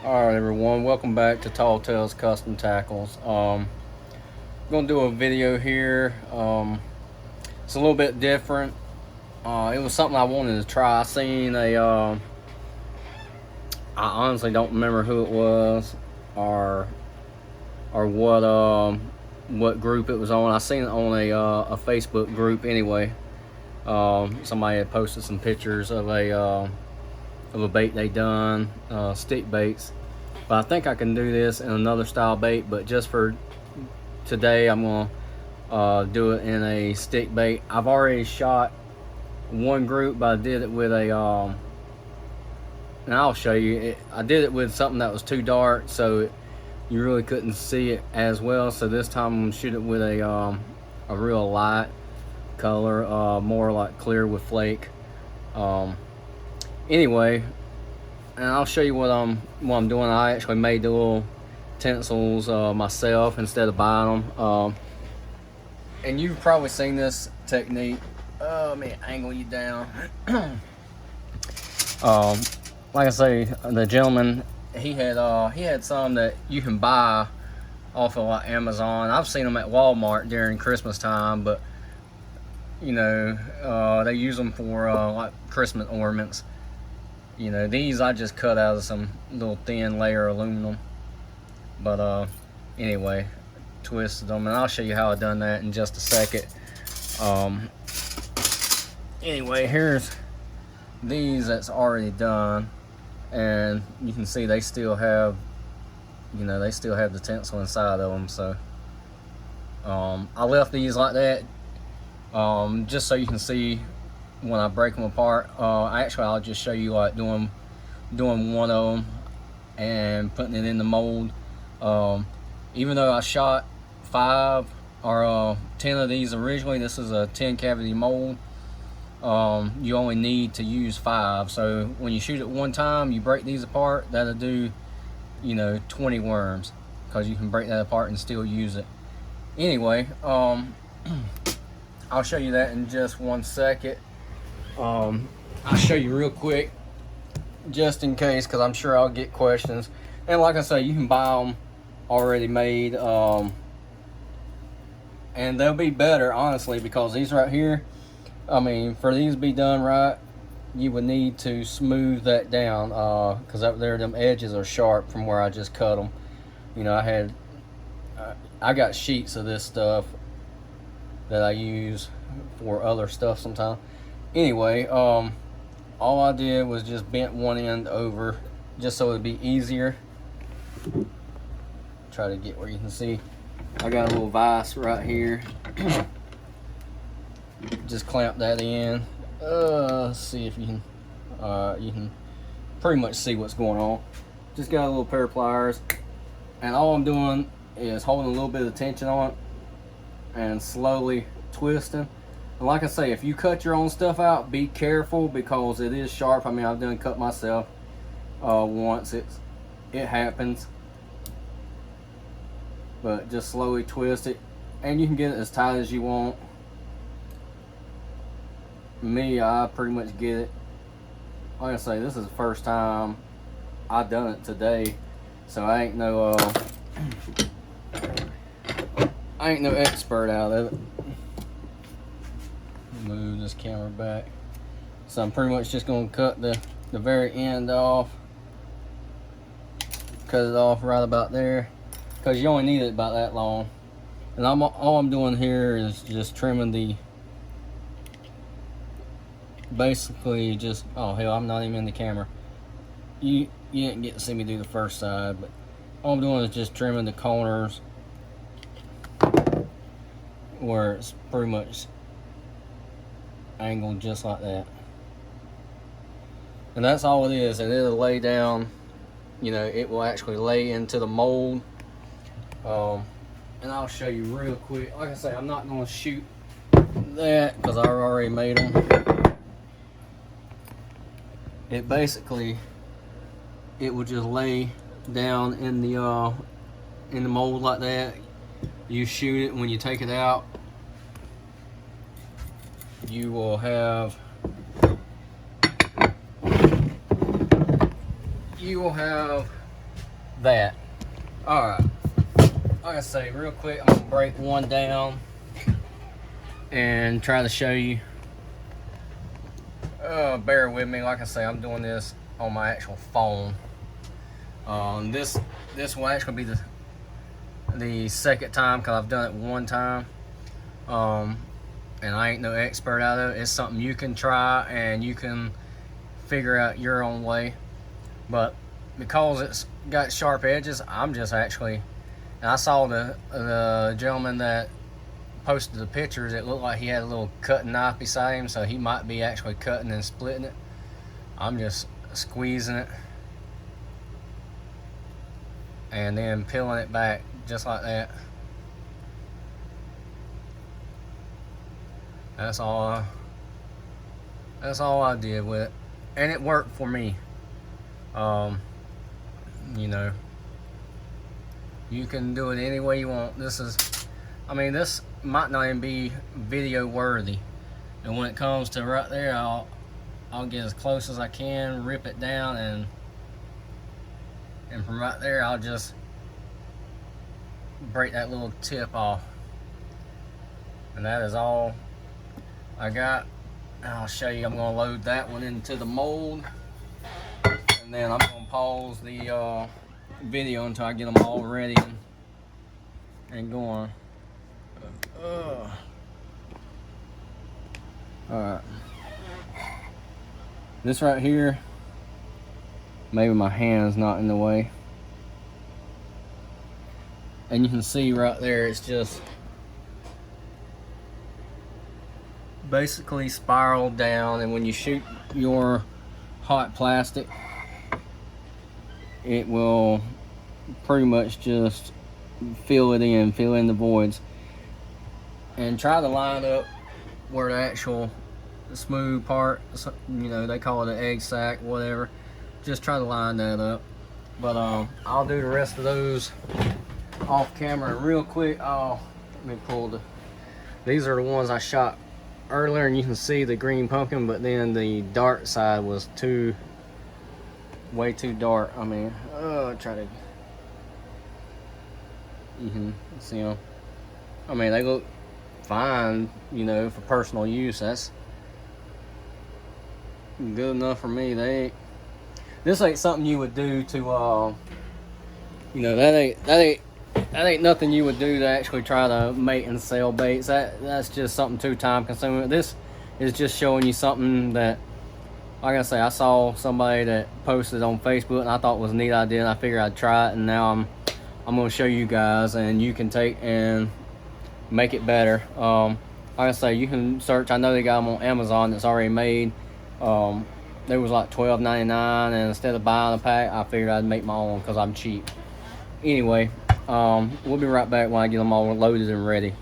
Alright everyone, welcome back to Tall Tales Custom Tackles. Gonna do a video here. It's a little bit different. It was something I wanted to try. I seen I honestly don't remember who it was or what group it was on. I seen it on a Facebook group anyway. Somebody had posted some pictures of a bait they done, stick baits. But I think I can do this in another style bait, but just for today I'm gonna do it in a stick bait. I've already shot one group, but I did it with a and I'll show you. I did it with something that was too dark, so you really couldn't see it as well. So this time I'm gonna shoot it with a real light color, more like clear with flake. Anyway, and I'll show you what I'm doing. I actually made the little tinsels myself instead of buying them. And you've probably seen this technique. Let me angle you down. Like I say, the gentleman, he had some that you can buy off of like Amazon. I've seen them at Walmart during Christmas time, but you know, they use them for like Christmas ornaments. You know, these I just cut out of some little thin layer of aluminum. But anyway, twisted them, and I'll show you how I done that in just a second. Anyway, here's these that's already done, and you can see they still have, you know, they still have the tinsel inside of them. So I left these like that just so you can see when I break them apart. Actually, I'll just show you like doing one of them and putting it in the mold. Even though I shot 5 or 10 of these originally, this is a 10 cavity mold. You only need to use 5. So when you shoot it one time, you break these apart, that'll do, you know, 20 worms, because you can break that apart and still use it. Anyway, I'll show you that in just one second. I'll show you real quick just in case, because I'm sure I'll get questions. And like I say, you can buy them already made, and they'll be better, honestly, because these right here, I mean, for these to be done right, you would need to smooth that down, because up there them edges are sharp from where I just cut them. You know, I got sheets of this stuff that I use for other stuff sometimes. Anyway, all I did was just bent one end over just so it'd be easier. Try to get where you can see. I got a little vise right here. Just clamp that in. Let's see if you can pretty much see what's going on. Just got a little pair of pliers, and all I'm doing is holding a little bit of tension on it and slowly twisting. And like I say, if you cut your own stuff out, be careful, because it is sharp. I mean, I've done cut myself once. It happens. But just slowly twist it, and you can get it as tight as you want. Me, I pretty much get it. Like I say, this is the first time I done it today, so I ain't no expert out of it. Move this camera back. So I'm pretty much just gonna cut the very end off. Cut it off right about there, because you only need it about that long. And all I'm doing here is just trimming the, basically just, oh hell, I'm not even in the camera. You didn't get to see me do the first side, but all I'm doing is just trimming the corners where it's pretty much angled just like that. And that's all it is, and it'll lay down, you know, it will actually lay into the mold. And I'll show you real quick. Like I say, I'm not going to shoot that because I already made them. It basically, it will just lay down in the mold like that. You shoot it. When you take it out, you will have that. All right, like I say, real quick, I'm gonna break one down and try to show you. Bear with me. Like I say, I'm doing this on my actual phone. This will actually be the second time, because I've done it one time. And I ain't no expert at it. It's something you can try and you can figure out your own way. But because it's got sharp edges, I'm just actually, and I saw the gentleman that posted the pictures, it looked like he had a little cutting knife beside him, so he might be actually cutting and splitting it. I'm just squeezing it and then peeling it back just like that. That's all I did with it, and it worked for me. You know, you can do it any way you want. This might not even be video worthy, and when it comes to right there, I'll get as close as I can, rip it down, and from right there I'll just break that little tip off, and that is all I got. I'll show you. I'm gonna load that one into the mold, and then I'm gonna pause the video until I get them all ready and going. Alright, this right here, maybe my hand's not in the way, and you can see right there, it's just basically spiraled down, and when you shoot your hot plastic, it will pretty much just fill in the voids, and try to line up where the actual smooth part, you know, they call it an egg sac, whatever. Just try to line that up. But I'll do the rest of those off camera. And real quick, let me pull these are the ones I shot earlier, and you can see the green pumpkin, but then the dark side was way too dark. I mean, try to, you can see them. I mean, they look fine, you know, for personal use. That's good enough for me. This ain't something you would do to, you know, that ain't nothing you would do to actually try to mate and sell baits. That's just something too time consuming. This is just showing you something that, like I say, I saw somebody that posted on Facebook and I thought was a neat idea, and I figured I'd try it, and now I'm going to show you guys, and you can take and make it better. Like I say, you can search. I know they got them on Amazon that's already made. They was like $12.99, and instead of buying a pack, I figured I'd make my own because I'm cheap. Anyway, we'll be right back when I get them all loaded and ready.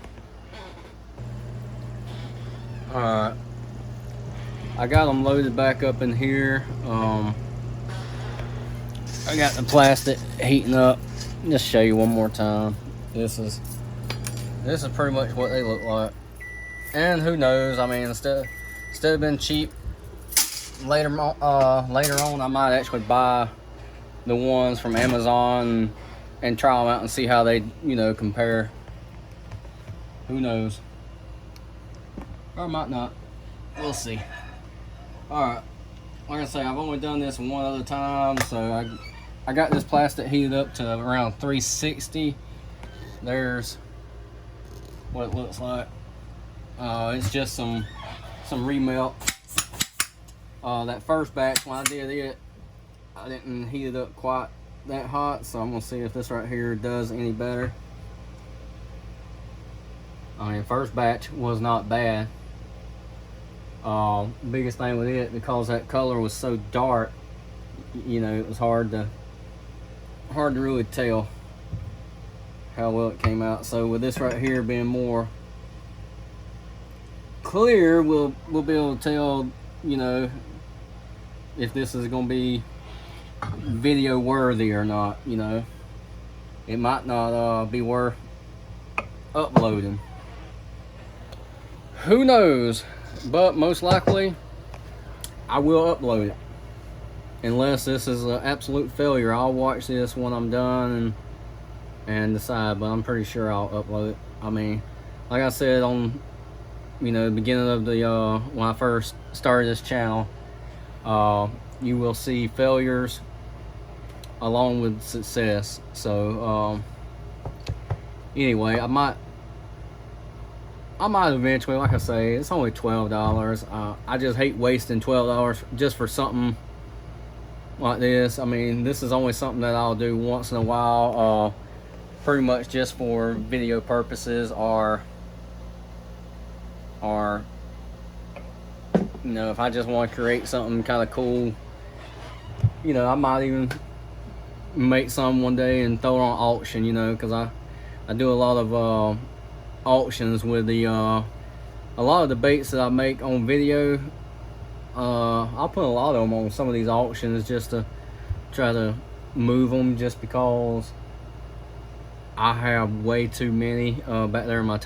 Alright, I got them loaded back up in here. I got the plastic heating up. Just show you one more time. This is pretty much what they look like. And who knows, I mean, instead of being cheap, later on I might actually buy the ones from Amazon and try them out and see how they, you know, compare. Who knows? Or I might not. We'll see. Alright, like I say, I've only done this one other time, so I got this plastic heated up to around 360. There's what it looks like. It's just some remelt. That first batch, when I did it, I didn't heat it up quite that hot, so I'm gonna see if this right here does any better. I mean, first batch was not bad. Biggest thing with it, because that color was so dark, you know, it was hard to really tell how well it came out. So with this right here being more clear, we'll be able to tell, you know, if this is going to be video worthy or not. You know, it might not be worth uploading. Who knows? But most likely I will upload it. unless this is an absolute failure. I'll watch this when I'm done and decide, but I'm pretty sure I'll upload it. I mean, like I said on, the beginning of the when I first started this channel, you will see failures along with success. So anyway, I might eventually, like I say, it's only $12. I just hate wasting $12 just for something like this. I mean, this is only something that I'll do once in a while, pretty much just for video purposes, or if I just want to create something kind of cool, I might even make some one day and throw it on auction, because I do a lot of auctions with the a lot of the baits that I make on video. I'll put a lot of them on some of these auctions just to try to move them, just because I have way too many back there in my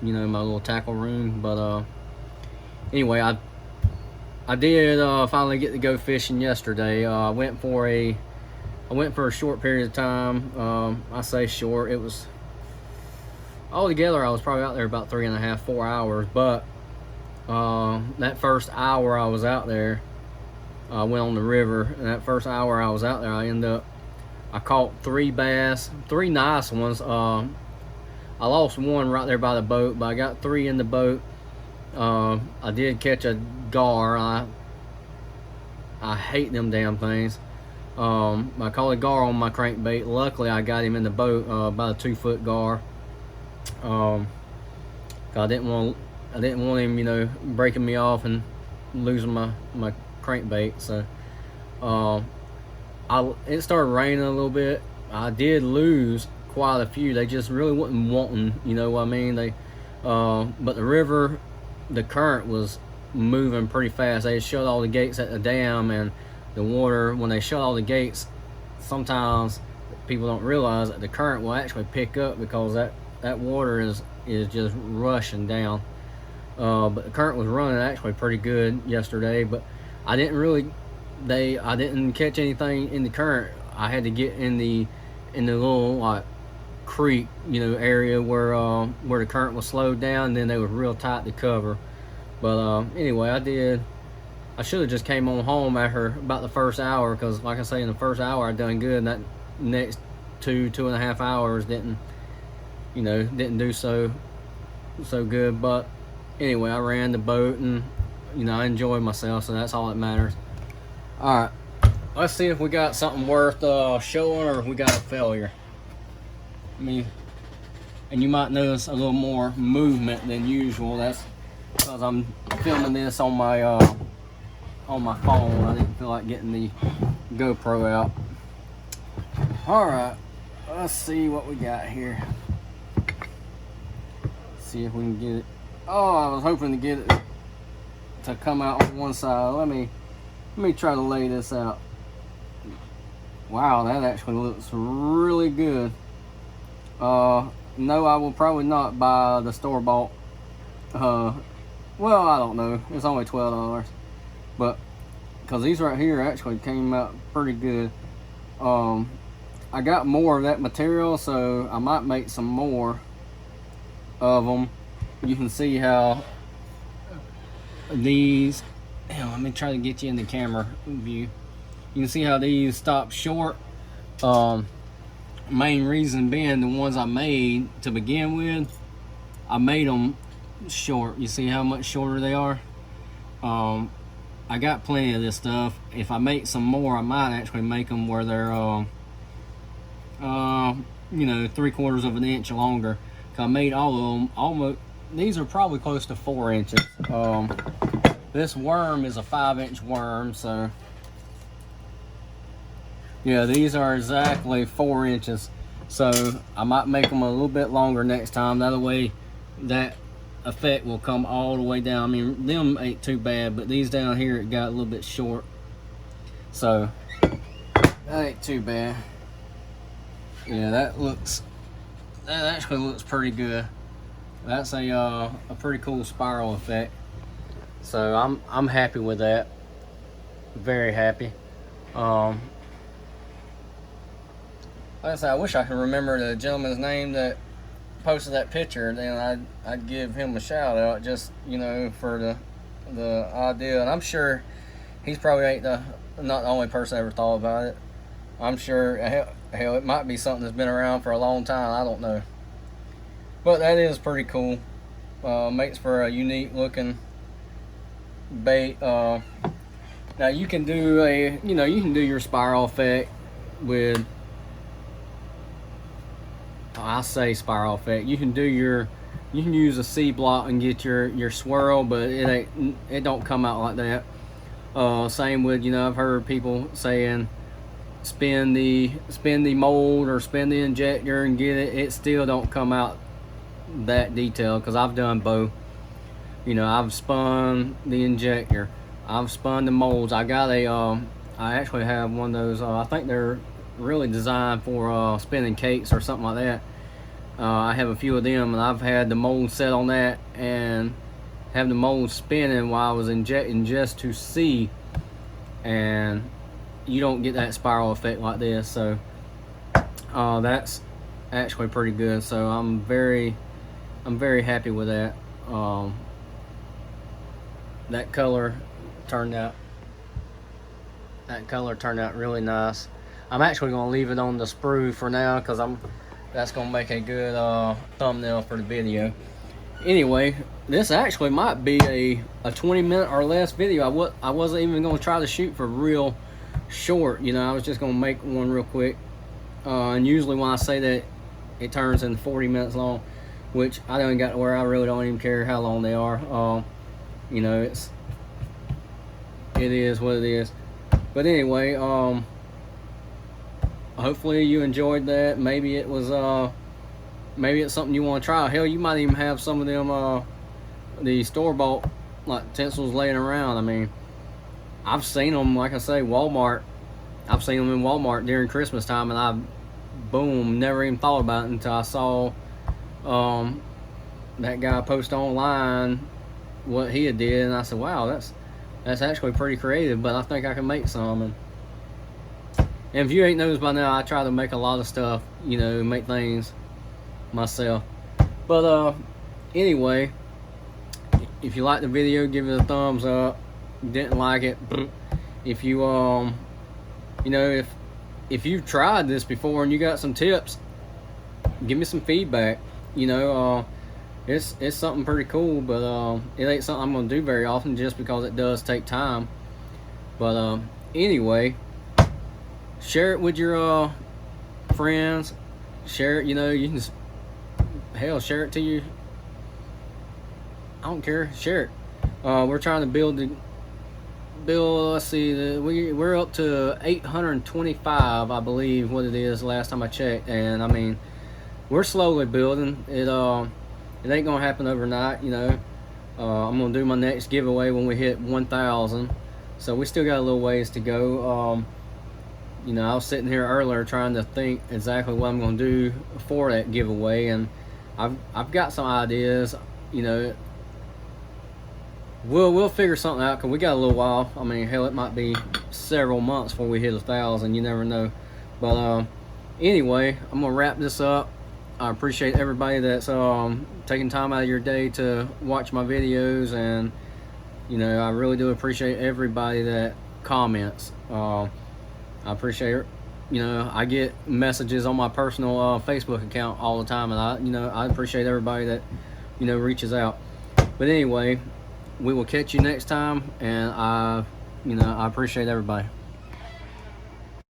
my little tackle room. But anyway, I did finally get to go fishing yesterday. I went for a short period of time. I say short, it was altogether I was probably out there about 3.5 to 4 hours, but that first hour I was out there, I went on the river, and that first hour I was out there, I caught 3 bass, 3 nice ones. I lost one right there by the boat, but I got 3 in the boat. I did catch a gar. I hate them damn things. I caught a gar on my crankbait. Luckily I got him in the boat, about a 2-foot gar. I didn't want him, breaking me off and losing my crankbait. So it started raining a little bit. I did lose quite a few. They just really wasn't wanting, you know what I mean? But the river, the current was moving pretty fast. They shut all the gates at the dam, and the water, when they shut all the gates, sometimes people don't realize that the current will actually pick up, because that water is just rushing down. But the current was running actually pretty good yesterday, but I didn't catch anything in the current. I had to get in the little like creek, area where the current was slowed down, and then they were real tight to cover. But anyway, I should have just came on home after about the first hour, because like I say, in the first hour I done good, and that next 2.5 hours didn't do so good. But anyway, I ran the boat, and I enjoyed myself, so that's all that matters. All right, let's see if we got something worth showing, or if we got a failure. And you might notice a little more movement than usual. That's because I'm filming this on my phone. I didn't feel like getting the GoPro out. All right, let's see what we got here. See if we can get it. Oh, I was hoping to get it to come out on one side. Let me try to lay this out. Wow, that actually looks really good. No, I will probably not buy the store-bought. Well, I don't know. It's only $12, but because these right here actually came out pretty good. I got more of that material, so I might make some more of them. You can see how these, let me try to get you in the camera view. You can see how these stop short. Main reason being, the ones I made to begin with, I made them short. You see how much shorter they are? I got plenty of this stuff. If I make some more, I might actually make them where they're 3/4 of an inch longer. I made all of them almost. These are probably close to 4 inches. This worm is a 5-inch worm, so yeah, these are exactly 4 inches. So I might make them a little bit longer next time. That way, that effect will come all the way down. I mean, them ain't too bad, but these down here, it got a little bit short. So that ain't too bad. Yeah, that actually looks pretty good. That's a pretty cool spiral effect. So I'm happy with that. Very happy. Like I said, I wish I could remember the gentleman's name that posted that picture. Then I'd give him a shout out, just, you know, for the idea. And I'm sure he's probably ain't not the only person that ever thought about it. I'm sure, hell, it might be something that's been around for a long time. I don't know. But that is pretty cool. Makes for a unique looking bait. Now you can do you can do your spiral effect with, I say spiral effect. You can use a C block and get your swirl, but it don't come out like that. Same with, you know, I've heard people saying spin the mold or spin the injector and get it. It still don't come out that detailed, because I've done both. You know, I've spun the injector, I've spun the molds. I got I actually have one of those. I think they're really designed for spinning cakes or something like that. I have a few of them, and I've had the mold set on that and have the mold spinning while I was injecting just to see, and you don't get that spiral effect like this. So that's actually pretty good. So I'm very happy with that. That color turned out really nice. I'm actually going to leave it on the sprue for now, because that's going to make a good thumbnail for the video. Anyway, this actually might be a 20-minute or less video. I wasn't even going to try to shoot for real short. You know, I was just going to make one real quick. And usually when I say that, it turns into 40 minutes long, which I don't got to where I really don't even care how long they are. You know, it is what it is. But anyway, hopefully you enjoyed that. Maybe it was maybe it's something you want to try. Hell, you might even have some of them the store-bought like tinsels laying around. I mean, I've seen them, like I say, Walmart. I've seen them in Walmart during Christmas time, and I never even thought about it until I saw that guy post online what he had did, and I said, wow, that's actually pretty creative, but I think I can make some. And if you ain't noticed by now, I try to make a lot of stuff, you know, make things myself. But anyway, if you liked the video, give it a thumbs up. Didn't like it, if you you know, if you've tried this before and you got some tips, give me some feedback. You know, it's something pretty cool, but it ain't something I'm gonna do very often, just because it does take time. But anyway, share it with your friends. Share it, you know, you can, hell, share it to you. I don't care, share it. We're trying to build, let's see, we're up to 825, I believe, what it is, last time I checked. And I mean, we're slowly building it. It ain't gonna happen overnight, you know. I'm gonna do my next giveaway when we hit 1,000, so we still got a little ways to go. You know, I was sitting here earlier trying to think exactly what I'm gonna do for that giveaway, and I've got some ideas. You know, we'll figure something out, because we got a little while. I mean, hell, it might be several months before we hit 1,000. You never know. But anyway, I'm gonna wrap this up. I appreciate everybody that's taking time out of your day to watch my videos, and you know, I really do appreciate everybody that comments. I appreciate it. You know, I get messages on my personal Facebook account all the time, and I appreciate everybody that, you know, reaches out. But anyway, we will catch you next time, and I appreciate everybody.